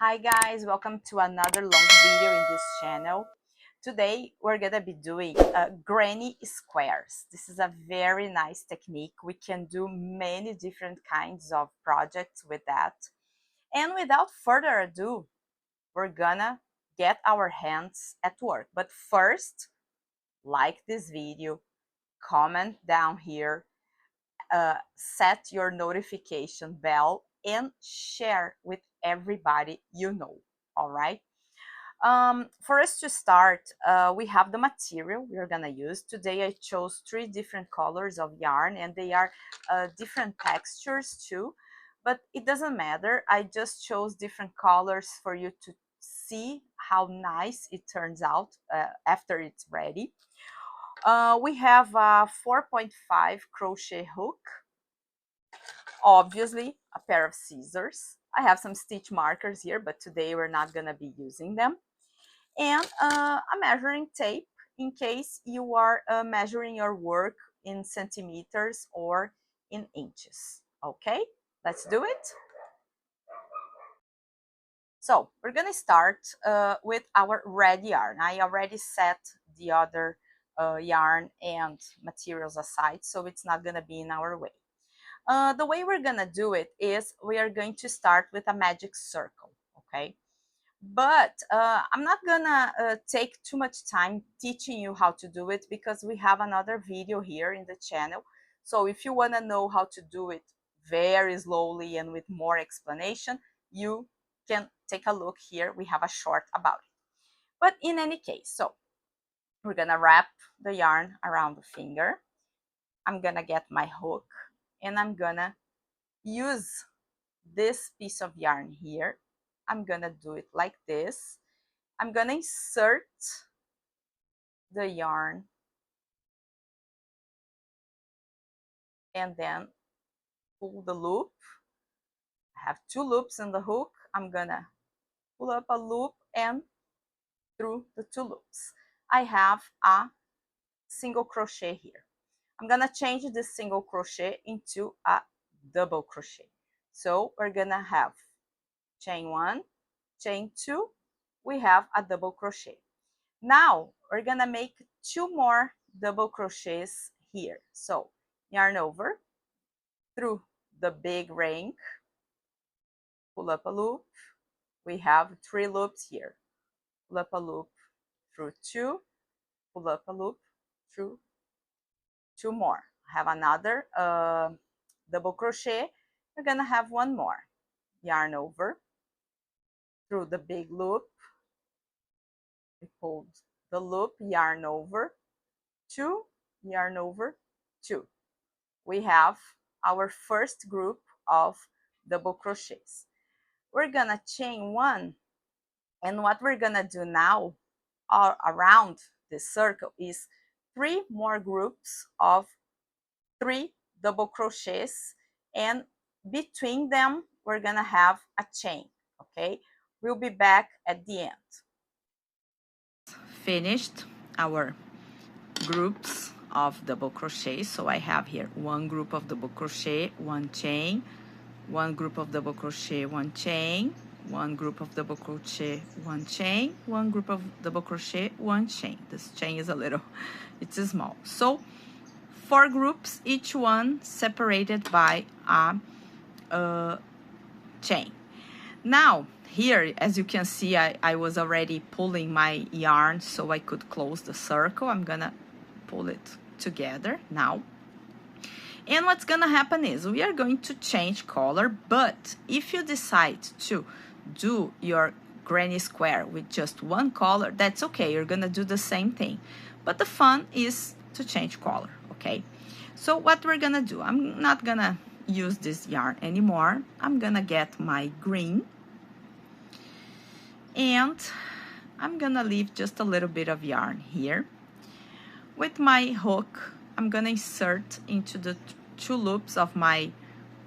Hi guys, welcome to another long video in this channel. Today we're gonna be doing granny squares. This is a very nice technique. We can do many different kinds of projects with that. And without further ado, we're gonna get our hands at work. But first, like this video, comment down here, set your notification bell, and share with everybody you know. All right. For us to start, we have the material we're gonna use. Today I chose 3 different colors of yarn and they are different textures too, but it doesn't matter. I just chose different colors for you to see how nice it turns out after it's ready. We have a 4.5 crochet hook, obviously a pair of scissors. I have some stitch markers here, but today we're not gonna be using them. And a measuring tape in case you are measuring your work in centimeters or in inches. Okay, let's do it. So we're gonna start with our red yarn. I already set the other yarn and materials aside, so it's not gonna be in our way. The way we're gonna do it is we are going to start with a magic circle, okay? But I'm not gonna take too much time teaching you how to do it because we have another video here in the channel. So if you wanna know how to do it very slowly and with more explanation, you can take a look here. We have a short about it. But in any case, so we're gonna wrap the yarn around the finger. I'm gonna get my hook and I'm gonna use this piece of yarn here. I'm gonna do it like this. I'm gonna insert the yarn and then pull the loop. I have 2 loops in the hook. I'm gonna pull up a loop and through the 2 loops. I have a single crochet here. I'm gonna change this single crochet into a double crochet. So we're gonna have chain 1, chain 2, we have a double crochet. Now we're gonna make 2 more double crochets here. So yarn over through the big ring, pull up a loop. We have 3 loops here. Pull up a loop through 2, pull up a loop through 2 more. Have another double crochet. We're gonna have 1 more. Yarn over through the big loop. We pulled the loop, yarn over 2, yarn over 2. We have our first group of double crochets. We're gonna chain 1, and what we're gonna do now around this circle is 3 more groups of 3 double crochets, and between them we're gonna have a chain. Okay, we'll be back at the end. Finished our groups of double crochet. So I have here 1 group of double crochet, 1 chain, 1 group of double crochet, 1 chain, 1 group of double crochet, 1 chain, 1 group of double crochet, 1 chain. This chain is a little, it's small. So 4 groups, each one separated by a chain. Now here, as you can see, I was already pulling my yarn so I could close the circle. I'm gonna pull it together now. And what's gonna happen is we are going to change color, but if you decide to do your granny square with just 1 color, that's okay, you're gonna do the same thing. But the fun is to change color, okay? So what we're gonna do, I'm not gonna use this yarn anymore. I'm gonna get my green and I'm gonna leave just a little bit of yarn here. With my hook, I'm gonna insert into the 2 loops of my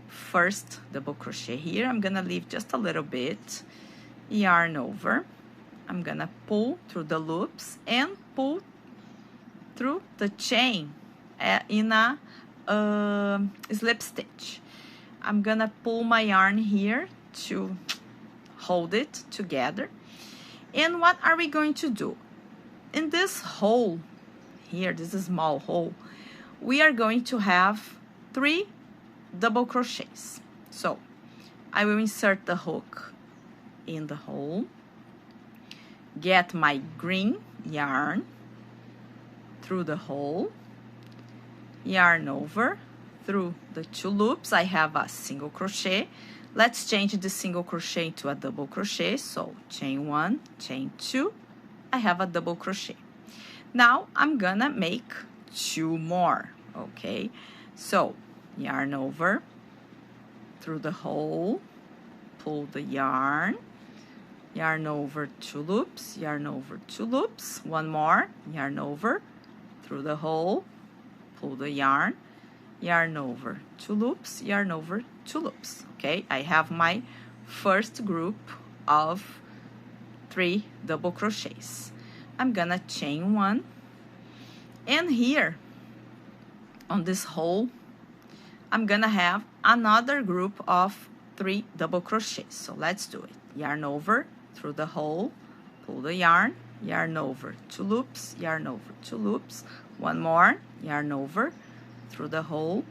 first double crochet here. I'm gonna leave just a little bit, yarn over. I'm gonna pull through the loops and pull through the chain in a slip stitch. I'm gonna pull my yarn here to hold it together. And what are we going to do? In this hole here, this small hole, we are going to have 3 double crochets. So I will insert the hook in the hole, get my green yarn through the hole, yarn over through the 2 loops. I have a single crochet. Let's change the single crochet to a double crochet. So chain 1, chain 2, I have a double crochet. Now I'm gonna make 2 more, okay? So yarn over through the hole, pull the yarn, yarn over 2 loops, yarn over 2 loops, 1 more, yarn over through the hole, pull the yarn, yarn over 2 loops, yarn over 2 loops, okay? I have my first group of 3 double crochets. I'm gonna chain 1, and here on this hole I'm gonna have another group of 3 double crochets. So let's do it. Yarn over through the hole, pull the yarn, yarn over 2 loops, yarn over 2 loops, 1 more, yarn over through the hole,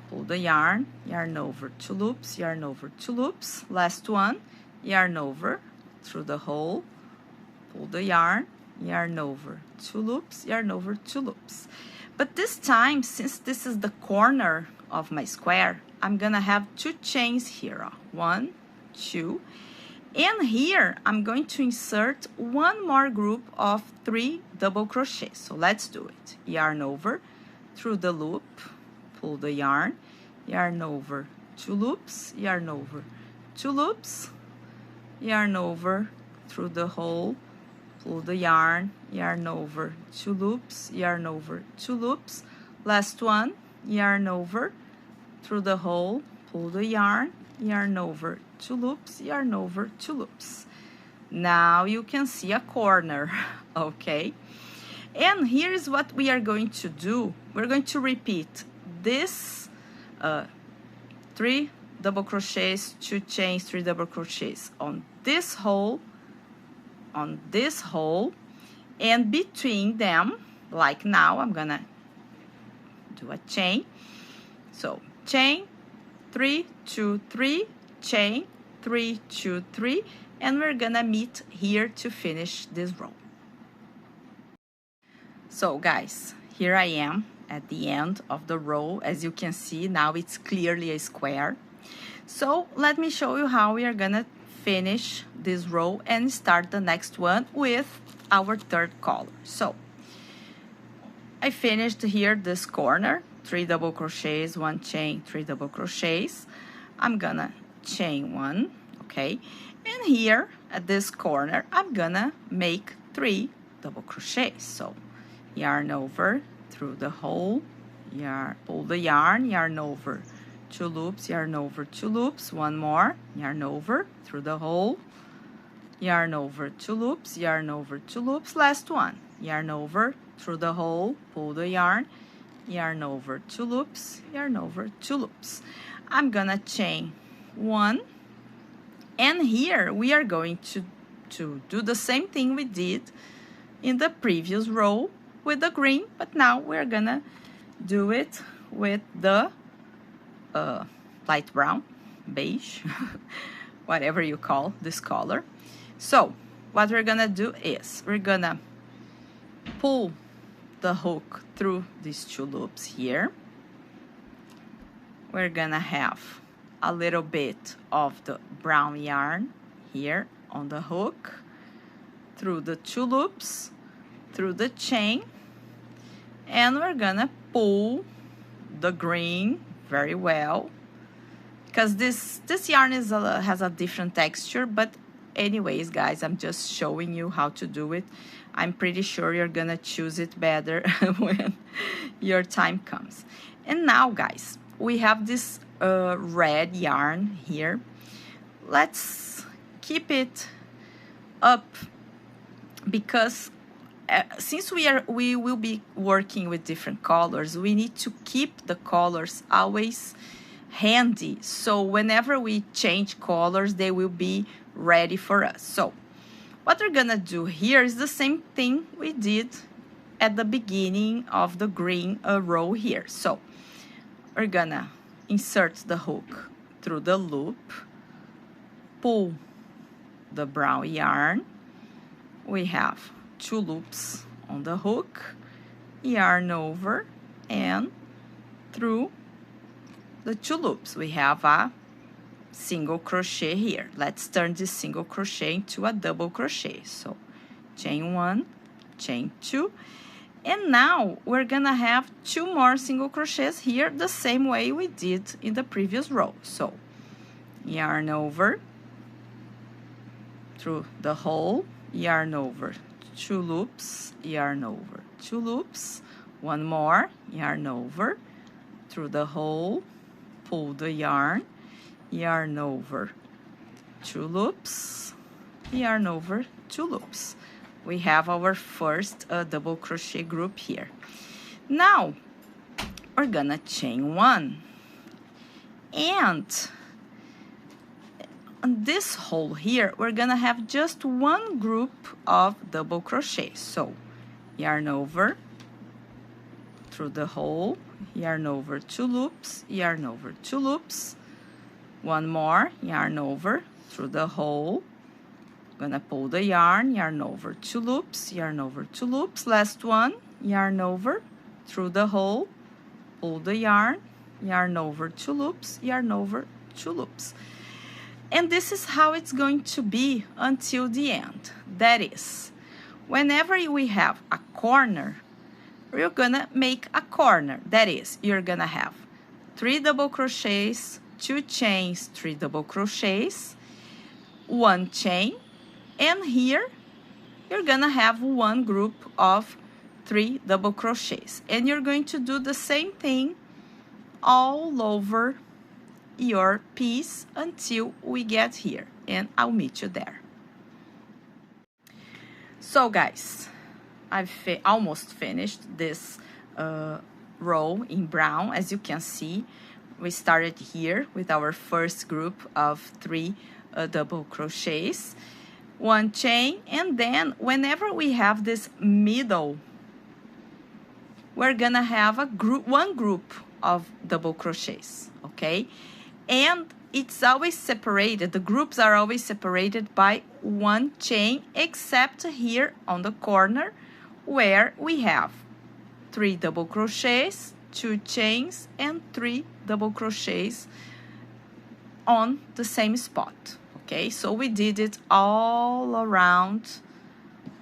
pull the yarn, yarn over 2 loops, yarn over 2 loops, last one, yarn over through the hole, pull the yarn over 2 loops, yarn over 2 loops. But this time, since this is the corner of my square, I'm gonna have 2 chains here, 1, 2, and here I'm going to insert 1 more group of 3 double crochets. So let's do it. Yarn over through the loop, pull the yarn over 2 loops, yarn over 2 loops, yarn over through the hole, pull the yarn over 2 loops, yarn over 2 loops, last one, yarn over through the hole, pull the yarn over 2 loops, yarn over 2 loops. Now you can see a corner, okay? And here's what we are going to do. We're going to repeat this 3 double crochets, 2 chains, 3 double crochets on this hole, and between them, like now, I'm gonna do a chain. So chain, 3, 2, 3, chain, 3, 2, 3, and we're gonna meet here to finish this row. So guys, here I am at the end of the row. As you can see, now it's clearly a square. So let me show you how we are gonna finish this row and start the next one with our 3rd color. So I finished here this corner, 3 double crochets, 1 chain, 3 double crochets. I'm gonna chain 1, okay? And here at this corner, I'm gonna make 3 double crochets. So yarn over through the hole, pull the yarn over 2 loops, yarn over 2 loops, 1 more, yarn over through the hole, yarn over 2 loops, yarn over 2 loops, last one, yarn over through the hole, pull the yarn over 2 loops, yarn over 2 loops. I'm gonna chain 1, and here we are going to do the same thing we did in the previous row with the green, but now we're gonna do it with the light brown, beige, whatever you call this color. So what we're gonna do is we're gonna pull the hook through these 2 loops here. We're gonna have a little bit of the brown yarn here on the hook, through the 2 loops, through the chain, and we're gonna pull the green very well, because this yarn has a different texture, but anyways, guys, I'm just showing you how to do it. I'm pretty sure you're gonna choose it better when your time comes. And now, guys, we have this red yarn here. Let's keep it up, because since we will be working with different colors, we need to keep the colors always handy, so whenever we change colors, they will be ready for us. So what we're gonna do here is the same thing we did at the beginning of the green row here. So we're gonna insert the hook through the loop, pull the brown yarn. We have 2 loops on the hook, yarn over, and through the 2 loops we have a single crochet here. Let's turn this single crochet into a double crochet. So chain 1, chain 2, and now we're gonna have 2 more single crochets here the same way we did in the previous row. So yarn over through the hole, yarn over, 2 loops, yarn over, 2 loops, 1 more, yarn over through the hole, pull the yarn, yarn over, 2 loops, yarn over, 2 loops. We have our first double crochet group here. Now we're gonna chain 1, and on this hole here we're gonna have just 1 group of double crochet. So yarn over through the hole, yarn over, 2 loops, yarn over, 2 loops, 1 more, yarn over through the hole, gonna pull the yarn, yarn over, 2 loops, yarn over, 2 loops, last one, yarn over through the hole, pull the yarn, yarn over, 2 loops, yarn over, 2 loops. And this is how it's going to be until the end. That is, whenever we have a corner, we're gonna make a corner. That is, you're gonna have 3 double crochets, 2 chains, 3 double crochets, 1 chain, and here you're gonna have 1 group of 3 double crochets. And you're going to do the same thing all over your piece until we get here, and I'll meet you there. So guys, I've almost finished this row in brown. As you can see, we started here with our first group of 3 double crochets, 1 chain, and then whenever we have this middle, we're gonna have a group, 1 group of double crochets, okay? And it's always separated, the groups are always separated by 1 chain, except here on the corner where we have 3 double crochets, 2 chains, and 3 double crochets on the same spot, okay? So we did it all around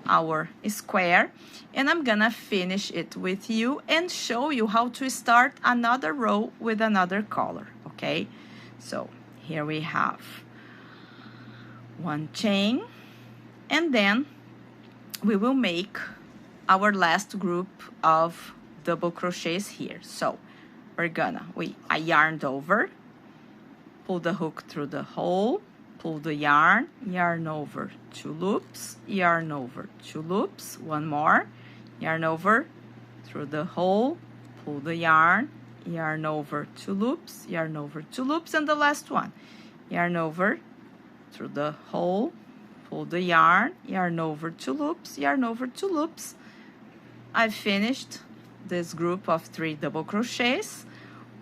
our square, and I'm gonna finish it with you and show you how to start another row with another color, okay? So here we have 1 chain, and then we will make our last group of double crochets here. So we're gonna, I yarned over, pull the hook through the hole, pull the yarn, yarn over, 2 loops, yarn over, 2 loops, 1 more, yarn over through the hole, pull the yarn, yarn over, 2 loops, yarn over, 2 loops, and the last one, yarn over through the hole, pull the yarn, yarn over, 2 loops, yarn over, 2 loops. I've finished this group of 3 double crochets,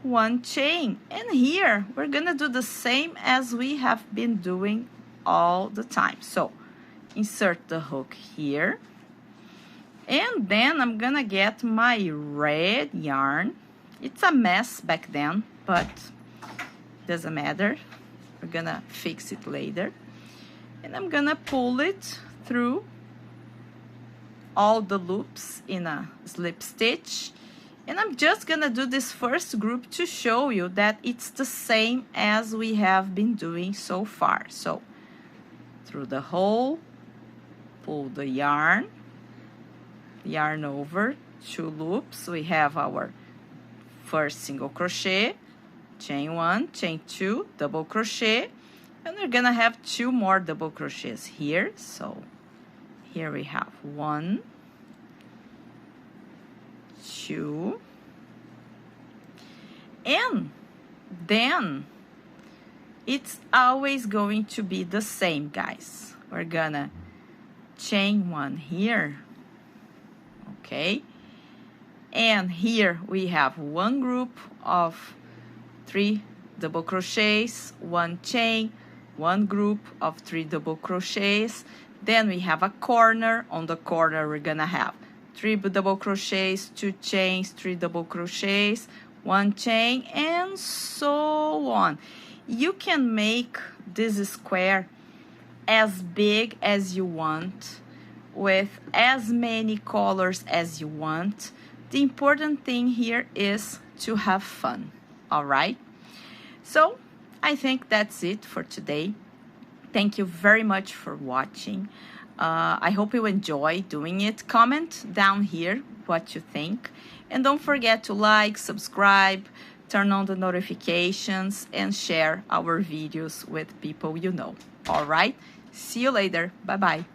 1 chain, and here we're gonna do the same as we have been doing all the time. So insert the hook here, and then I'm gonna get my red yarn. It's a mess back then, but doesn't matter. We're gonna fix it later. And I'm gonna pull it through all the loops in a slip stitch. And I'm just gonna do this first group to show you that it's the same as we have been doing so far. So through the hole, pull the yarn, yarn over, 2 loops. We have our first single crochet, chain 1, chain 2, double crochet, and we're gonna have 2 more double crochets here. So here we have 1, 2, and then it's always going to be the same, guys. We're gonna chain one here, okay? And here we have one group of 3 double crochets, one chain, one group of 3 double crochets. Then we have a corner. On the corner we're gonna have 3 double crochets, 2 chains, 3 double crochets, one chain, and so on. You can make this square as big as you want, with as many colors as you want. The important thing here is to have fun, all right? So I think that's it for today. Thank you very much for watching. I hope you enjoy doing it. Comment down here what you think. And don't forget to like, subscribe, turn on the notifications, and share our videos with people you know. All right? See you later. Bye-bye.